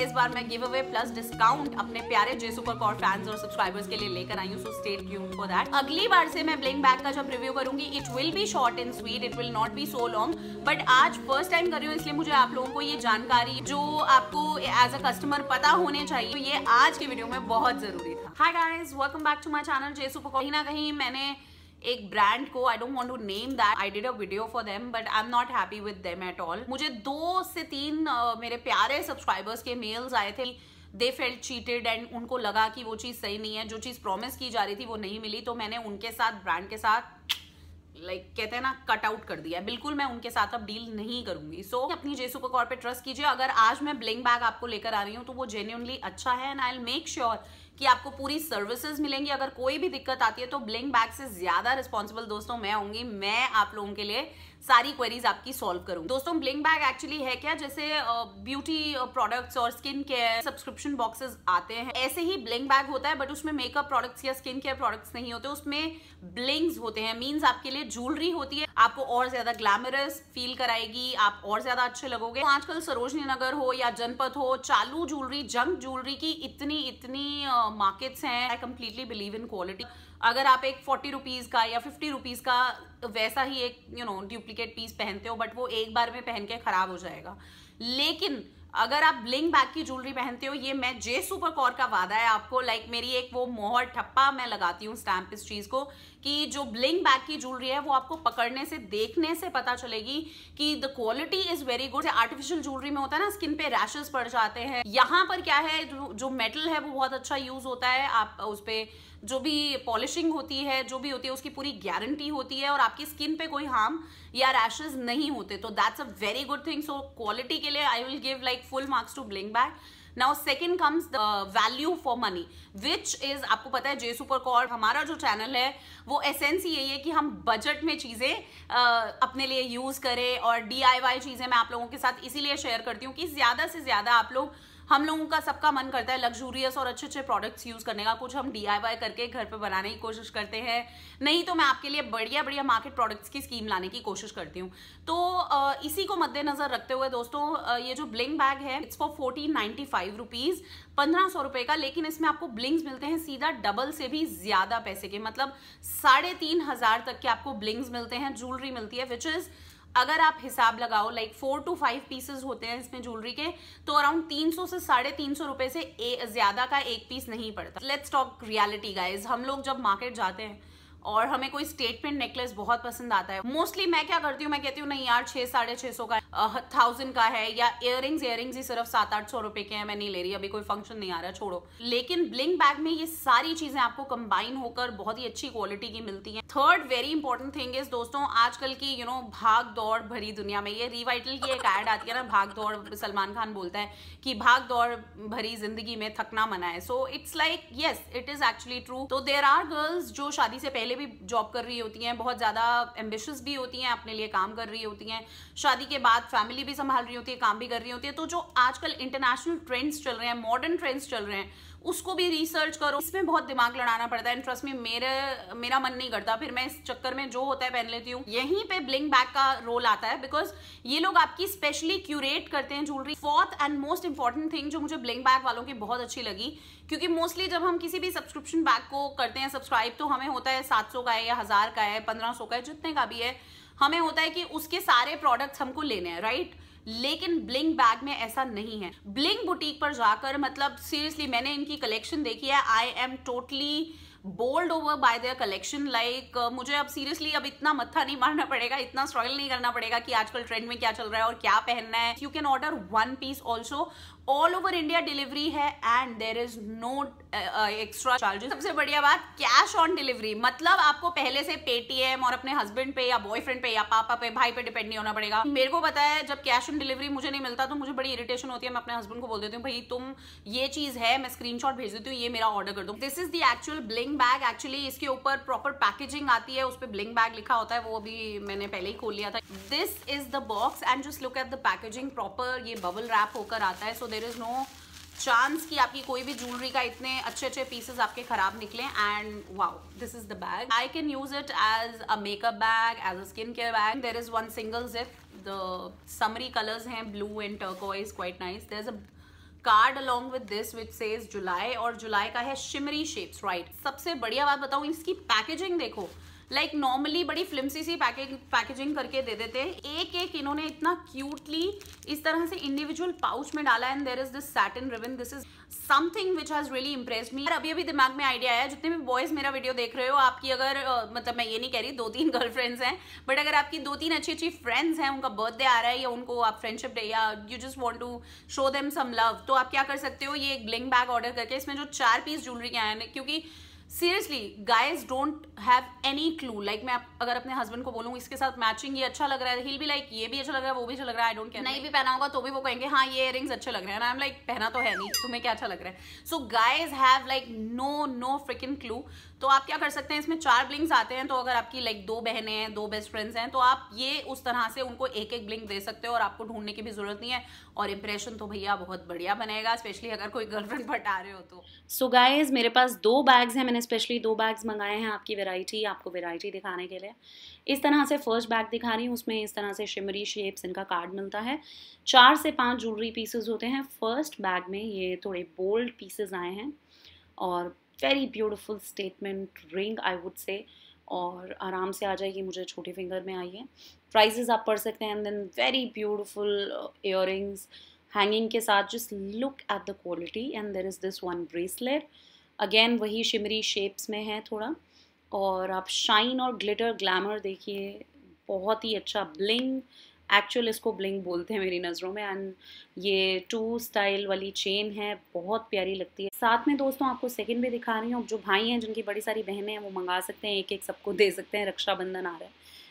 इस बार मैं give away plus discount अपने प्यारे जे सुपर कॉर फैंस और सब्सक्राइबर्स के लिए लेकर आई हूँ, so stay tuned for that. अगली बार से मैं ब्लिंक बैग का जब रिव्यू करूंगी it will be short and sweet, it will not be so long, but आज फर्स्ट टाइम कर रही हूँ इसलिए मुझे आप लोगों को ये जानकारी जो आपको एज अ कस्टमर पता होने चाहिए, तो ये आज की वीडियो में बहुत जरूरी था। Hi guys, welcome back to my channel J Super Car. कहीं ना कहीं मैंने एक ब्रांड को, I don't want to name that, I did a video for them but I am not happy with them at all. मुझे 2 से 3 मेरे प्यारे सब्सक्राइबर्स के मेल्स आए थे, दे फेल्ट चीटेड एंड उनको लगा कि वो चीज़ सही नहीं है, जो चीज़ प्रॉमिस की जा रही थी वो नहीं मिली, तो मैंने उनके साथ, ब्रांड के साथ कहते हैं ना, कट आउट कर दिया। बिल्कुल मैं उनके साथ अब डील नहीं करूंगी। सो अपनी जे सुपर कॉर पे ट्रस्ट कीजिए। अगर आज मैं ब्लिंक बैग आपको लेकर आ रही हूँ तो वो जेन्युइनली अच्छा है and I will make sure कि आपको पूरी सर्विसेज मिलेंगी। अगर कोई भी दिक्कत आती है तो ब्लिंक बैग से ज्यादा रिस्पॉन्सिबल दोस्तों मैं होंगी, मैं आप लोगों के लिए सारी क्वेरीज आपकी सॉल्व करूंगी। दोस्तों ब्लिंक बैग एक्चुअली है क्या, जैसे ब्यूटी प्रोडक्ट्स और स्किन केयर सब्सक्रिप्शन बॉक्सेस आते हैं, ऐसे ही ब्लिंक बैग होता है, बट उसमें मेकअप प्रोडक्ट्स या स्किन केयर प्रोडक्ट्स नहीं होते, उसमें ब्लिंग्स होते हैं। मीन्स आपके लिए ज्वेलरी होती है, आपको और ज्यादा ग्लैमरस फील कराएगी, आप और ज्यादा अच्छे लगोगे। तो आजकल सरोजनी नगर हो या जनपद हो, चालू ज्वेलरी, जंक ज्वेलरी की इतनी मार्केट्स हैं। I completely believe in quality. अगर आप एक 40 रुपीज का या 50 रुपीज का वैसा ही एक डुप्लीकेट पीस पहनते हो, बट वो एक बार में पहन के खराब हो जाएगा, लेकिन अगर आप ब्लिंक बैग की ज्वेलरी पहनते हो, ये मैं जे सुपर कॉर का वादा है आपको, मेरी एक वो मोहर ठप्पा मैं लगाती हूँ स्टैम्प इस चीज को, कि जो ब्लिंक बैग की ज्वेलरी है वो आपको पकड़ने से, देखने से पता चलेगी कि the quality is very good. Artificial jewellery में होता है ना, स्किन पे रैशेस पड़ जाते हैं, यहाँ पर क्या है, जो मेटल है वो बहुत अच्छा यूज होता है, आप उस पर जो भी पॉलिशिंग होती है, जो भी होती है, उसकी पूरी गारंटी होती है और आपकी स्किन पे कोई हार्म या रैशेस नहीं होते, तो that's a very good thing. So quality के लिए I will give full marks to Blink Bag. Now second comes the value for money, which is, आपको पता है जे सुपर कॉर हमारा जो चैनल है वो एसेंस यही है कि हम बजट में चीजें अपने लिए यूज करें, और DIY चीजें मैं आप लोगों के साथ इसीलिए शेयर करती हूँ कि ज्यादा से ज्यादा हम लोगों का सबका मन करता है लग्जूरियस और अच्छे अच्छे प्रोडक्ट्स यूज करने का, कुछ हम DIY करके घर पे बनाने की कोशिश करते हैं, नहीं तो मैं आपके लिए बढ़िया बढ़िया मार्केट प्रोडक्ट्स की स्कीम लाने की कोशिश करती हूँ। तो इसी को मद्देनजर रखते हुए दोस्तों ये जो ब्लिंक बैग है इट्स फॉर 1495 रुपीज, 1500 रुपए का, लेकिन इसमें आपको ब्लिंग्स मिलते हैं सीधा डबल से भी ज्यादा पैसे के, मतलब 3500 तक के आपको ब्लिंग्स मिलते हैं, ज्वेलरी मिलती है, विच इज, अगर आप हिसाब लगाओ 4 to 5 पीसेस होते हैं इसमें ज्वेलरी के, तो अराउंड 300 से 350 रुपए से ज्यादा का एक पीस नहीं पड़ता। Let's talk reality guys. हम लोग जब मार्केट जाते हैं और हमें कोई स्टेटमेंट नेकलेस बहुत पसंद आता है, मोस्टली मैं क्या करती हूँ, मैं कहती हूँ नहीं यार 600-650 का 1000 का है, या इयरिंग्स ही सिर्फ 700-800 रुपए के हैं, मैं नहीं ले रही, अभी कोई फंक्शन नहीं आ रहा, छोड़ो। लेकिन ब्लिंक बैग में ये सारी चीजें आपको कंबाइन होकर बहुत ही अच्छी क्वालिटी की मिलती हैं। Third very important thing is दोस्तों, आजकल की भाग दौड़ भरी दुनिया में, ये रिवाइटल की एक एड आती है ना, भाग दौड़, सलमान खान बोलता है कि भाग दौड़ भरी जिंदगी में थकना मना है। So it's yes, it is actually true. तो देयर आर गर्ल्स जो शादी से पहले भी जॉब कर रही होती हैं, बहुत ज्यादा एम्बिशियस भी होती हैं, अपने लिए काम कर रही होती हैं, शादी के बाद फैमिली भी संभाल रही होती है, काम भी कर रही होती है, तो जो आजकल इंटरनेशनल ट्रेंड्स चल रहे हैं, मॉडर्न ट्रेंड्स चल रहे हैं, उसको भी रिसर्च करो। इसमें बहुत दिमाग लड़ाना पड़ता है, इंटरेस्ट में मेरा मन नहीं करता, फिर मैं इस चक्कर में जो होता है पहन लेती हूँ। यहीं पे ब्लिंक बैग का रोल आता है, बिकॉज ये लोग आपकी स्पेशली क्यूरेट करते हैं jewellery. Fourth and most important thing जो मुझे ब्लिंक बैग वालों की बहुत अच्छी लगी, क्योंकि मोस्टली जब हम किसी भी सब्सक्रिप्शन बैग को करते हैं सब्सक्राइब, तो हमें होता है 700 का है या 1000 का है, 1500 का है, जितने का भी है, हमें होता है कि उसके सारे प्रोडक्ट्स हमको लेने हैं, राइट। लेकिन ब्लिंक बैग में ऐसा नहीं है। ब्लिंक बुटीक पर जाकर, मतलब सीरियसली मैंने इनकी कलेक्शन देखी है, I am totally bowled over by there collection. मुझे अब सीरियसली अब इतना मत्था नहीं मारना पड़ेगा, इतना स्ट्रगल नहीं करना पड़ेगा कि आजकल ट्रेंड में क्या चल रहा है और क्या पहनना है। You can order 1 piece also, all over India delivery है and there is no extra charges. सबसे बढ़िया बात, कैश ऑन डिलीवरी, मतलब आपको पहले से पेटीएम और अपने हस्बैंड पे या बॉयफ्रेंड पे या पापा पे, भाई पे डिपेंड नहीं होना पड़ेगा। मेरे को पता है जब कैश ऑन डिलीवरी मुझे नहीं मिलता तो मुझे बड़ी इरिटेशन होती है, मैं अपने हस्बैंड को बोल देती हूँ भाई तुम ये चीज है, मैं स्क्रीनशॉट भेज देती हूँ, ये मेरा ऑर्डर कर दो। This is the actual blink bag. Actually इसके ऊपर प्रॉपर पैकेजिंग आती है, उस पर ब्लिंक बैग लिखा होता है, वो अभी मैंने पहले ही खोल लिया था। This is the box and just look at the packaging, proper ये बबल रैप होकर आता है, so there is no chance कि आपकी कोई भी ज्वेलरी का इतने अच्छे अच्छे पीसेस आपके खराब निकले। And wow, this is the bag. I can use it as a makeup bag, as a skin care bag. There is one single zip, the summery colours हैं blue and turquoise, quite nice. There is a card along with this which says July, और जुलाई का है shimmery shapes, right. सबसे बढ़िया बात बताऊं, इसकी पैकेजिंग देखो, लाइक नॉर्मली बड़ी फ्लिम्सी सी पैकेजिंग करके दे देते हैं, एक एक इन्होंने इतना क्यूटली इस तरह से इंडिविजुअल पाउच में डाला, and there is this satin ribbon, this is something which has really impressed me. अभी अभी दिमाग में आइडिया आया, जितने भी बॉयज मेरा वीडियो देख रहे हो, आपकी अगर मतलब मैं ये नहीं कह रही 2-3 गर्लफ्रेंड्स हैं, बट अगर आपकी 2-3 अच्छी फ्रेंड्स हैं, उनका बर्थडे आ रहा है या उनको आप फ्रेंडशिप डे या you just want to show them some love, तो आप क्या कर सकते हो, ये एक ब्लिंग बैग ऑर्डर करके, इसमें जो 4 पीस ज्वेलरी के आए हैं, क्योंकि seriously guys don't have any clue, like मैं अगर अपने हस्बैंड को बोलूँ इसके साथ मैचिंग ये अच्छा लग रहा है, he'll be like ये भी अच्छा लग रहा है, वो भी अच्छा लग रहा है, आई डोंट केयर, नहीं भी पहना होगा तो भी वो कहेंगे हाँ ये इयररिंग्स अच्छे लग रहे हैं, आई एम लाइक पहना तो है नहीं, तुम्हें क्या अच्छा लग रहा है। So guys have like no freaking clue. तो आप क्या कर सकते हैं, इसमें 4 ब्लिंक्स आते हैं, तो अगर आपकी लाइक 2 बहनें हैं, 2 बेस्ट फ्रेंड्स हैं, तो आप ये उस तरह से उनको एक एक ब्लिंक दे सकते हो, और आपको ढूंढने की भी जरूरत नहीं है, और इंप्रेशन तो भैया बहुत बढ़िया बनेगा, स्पेशली अगर कोई गर्लफ्रेंड बटा रहे हो तो। सो गाइज मेरे पास 2 बैग्स हैं, मैंने स्पेशली 2 बैग्स मंगाए हैं आपको वैरायटी दिखाने के लिए। इस तरह से फर्स्ट बैग दिखा रही हूँ, उसमें इस तरह से शिमरी शेप्स इनका कार्ड मिलता है, 4 से 5 ज्वेलरी पीसेस होते हैं। फर्स्ट बैग में ये थोड़े बोल्ड पीसेस आए हैं, और very beautiful statement ring I would say, और आराम से आ जाएगी, मुझे छोटी फिंगर में आई है। प्राइजेस आप पढ़ सकते हैं, and then very beautiful earrings hanging के साथ, just look at the quality. And there is this one bracelet, again वही शिमरी शेप्स में है थोड़ा, और आप शाइन और ग्लिटर ग्लैमर देखिए, बहुत ही अच्छा ब्लिंग, एक्चुअल इसको ब्लिंग बोलते हैं मेरी नज़रों में। एंड ये 2 स्टाइल वाली चेन है, बहुत प्यारी लगती है। साथ में दोस्तों आपको सेकंड भी दिखा रही हूँ, जो भाई हैं जिनकी बड़ी सारी बहनें हैं वो मंगा सकते हैं, एक एक सबको दे सकते हैं, रक्षाबंधन आ रहा है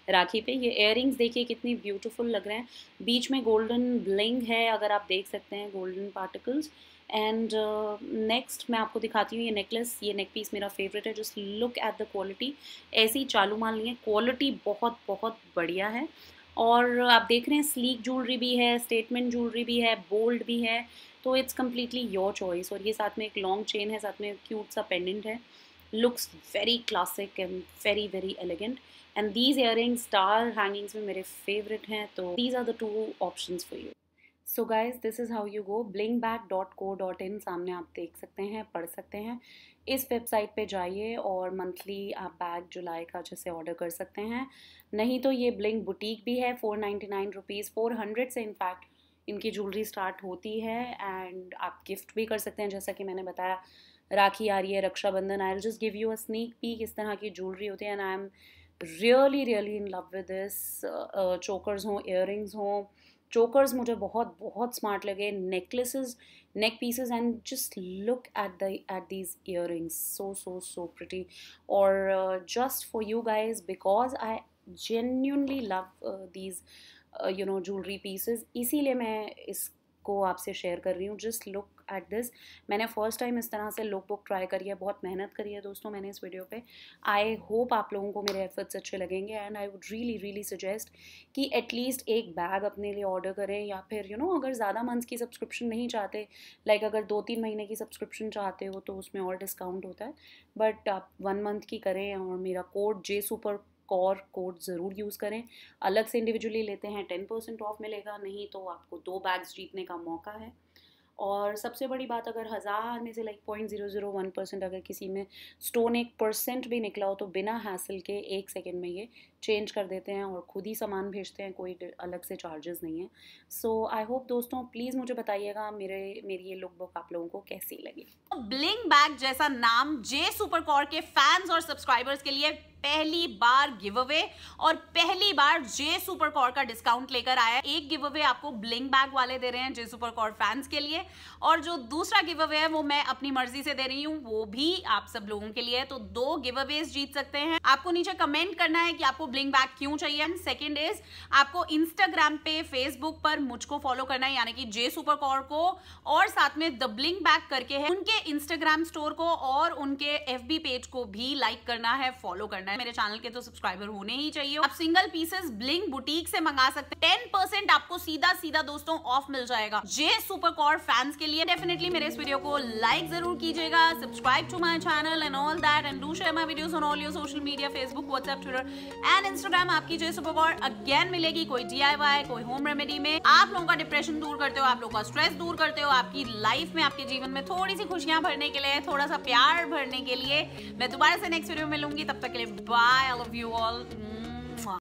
राखी पे। ये इयररिंग्स देखिए कितनी ब्यूटीफुल लग रहे हैं, बीच में गोल्डन ब्लिंग है, अगर आप देख सकते हैं गोल्डन पार्टिकल्स। एंड नेक्स्ट मैं आपको दिखाती हूँ ये नेकलेस, ये नेक पीस मेरा फेवरेट है, just look at the quality, ऐसी चालू माल नहीं है, क्वालिटी बहुत बहुत बढ़िया है। और आप देख रहे हैं स्लीक ज्वेलरी भी है, स्टेटमेंट ज्वेलरी भी है, बोल्ड भी है, तो इट्स कम्प्लीटली योर चॉइस। और ये साथ में एक लॉन्ग चेन है, साथ में क्यूट सा पेंडेंट है, looks very classic and very very elegant. And these earrings star hangings में मेरे फेवरेट हैं, तो these are the 2 options for you. So guys this is how you go, blingbag.co.in सामने आप देख सकते हैं, पढ़ सकते हैं। इस वेबसाइट पे जाइए और मंथली आप बैग जुलाई का जैसे ऑर्डर कर सकते हैं। नहीं तो ये ब्लिंग बुटीक भी है, 499 रुपीज़, 400 से इनफैक्ट इनकी ज्वेलरी स्टार्ट होती है, एंड आप गिफ्ट भी कर सकते हैं। जैसा कि मैंने बताया राखी आ रही है, Rakshabandhan, I will just give you a sneak peek, इस तरह की ज्वेलरी होती है, and I am really in love with this. Chokers हों, इयररिंग्स हों, चोकर्स मुझे बहुत बहुत स्मार्ट लगे, necklaces, neck pieces, and just look at these earrings, so pretty. और just for you guys, because I genuinely love these jewelry pieces, इसीलिए मैं इसको आपसे शेयर कर रही हूँ। जस्ट लुक एट दिस, मैंने फर्स्ट टाइम इस तरह से लुक बुक ट्राई करी है, बहुत मेहनत करी है दोस्तों मैंने इस वीडियो पे। आई होप आप लोगों को मेरे एफर्ट्स अच्छे लगेंगे, and I would really suggest कि एटलीस्ट एक बैग अपने लिए ऑर्डर करें, या फिर अगर ज़्यादा मंथ्स की सब्सक्रिप्शन नहीं चाहते, लाइक अगर 2-3 महीने की सब्सक्रिप्शन चाहते हो तो उसमें और डिस्काउंट होता है, बट आप 1 मंथ की करें, और मेरा कोड JSuperCore कोड ज़रूर यूज़ करें। अलग से इंडिविजुअली लेते हैं 10% ऑफ मिलेगा, नहीं तो आपको 2 बैग्स जीतने का मौका है। और सबसे बड़ी बात, अगर 1000 में से लाइक 0.001% अगर किसी में स्टोन 1% भी निकला हो, तो बिना हैसल के 1 सेकेंड में ये चेंज कर देते हैं और खुद ही सामान भेजते हैं, कोई अलग से चार्जेस नहीं है। सो आई होप दोस्तों, प्लीज़ मुझे बताइएगा मेरी ये लुक बुक आप लोगों को कैसी लगी। ब्लिंग बैग जैसा नाम JSuperCore के फैंस और सब्सक्राइबर्स के लिए पहली बार गिव अवे, और पहली बार JSuperCore का डिस्काउंट लेकर आया। एक गिव अवे आपको ब्लिंग बैग वाले दे रहे हैं JSuperCore फैंस के लिए, और जो दूसरा गिव अवे है वो मैं अपनी मर्जी से दे रही हूँ, वो भी आप सब लोगों के लिए। तो 2 गिव अवेज जीत सकते हैं। आपको नीचे कमेंट करना है कि आपको ब्लिंग बैग क्यों चाहिए। सेकंड इज, आपको इंस्टाग्राम पे, फेसबुक पर मुझको फॉलो करना है, यानी कि JSuperCore को, और साथ में द ब्लिंग बैग करके है उनके इंस्टाग्राम स्टोर को, और उनके FB पेज को भी लाइक करना है, फॉलो करना है। मेरे चैनल के तो सब्सक्राइबर होने ही चाहिए। आप सिंगल पीसेस ब्लिंग बुटीक से मंगा सकते हैं। 10% आपको सीधा दोस्तों ऑफ मिल जाएगा जे सुपर कॉर फैंस के लिए। डेफिनेटली मेरे इस वीडियो को लाइक जरूर कीजिएगा, subscribe to my channel and all that, and do share my videos on all your social media, Facebook, WhatsApp, Twitter and Instagram. आपकी जे सुपर कॉर अगेन मिलेगी कोई DIY, कोई होम रेमेडी में। आप लोगों का डिप्रेशन दूर करते हो, आप लोगों का स्ट्रेस दूर करते हो, आपकी लाइफ में, आपके जीवन में थोड़ी सी खुशियां भरने के लिए, थोड़ा सा प्यार भरने के लिए। मैं दोबारा से नेक्स्ट वीडियो में मिलूंगी, तब तक के लिए bye, I love you all.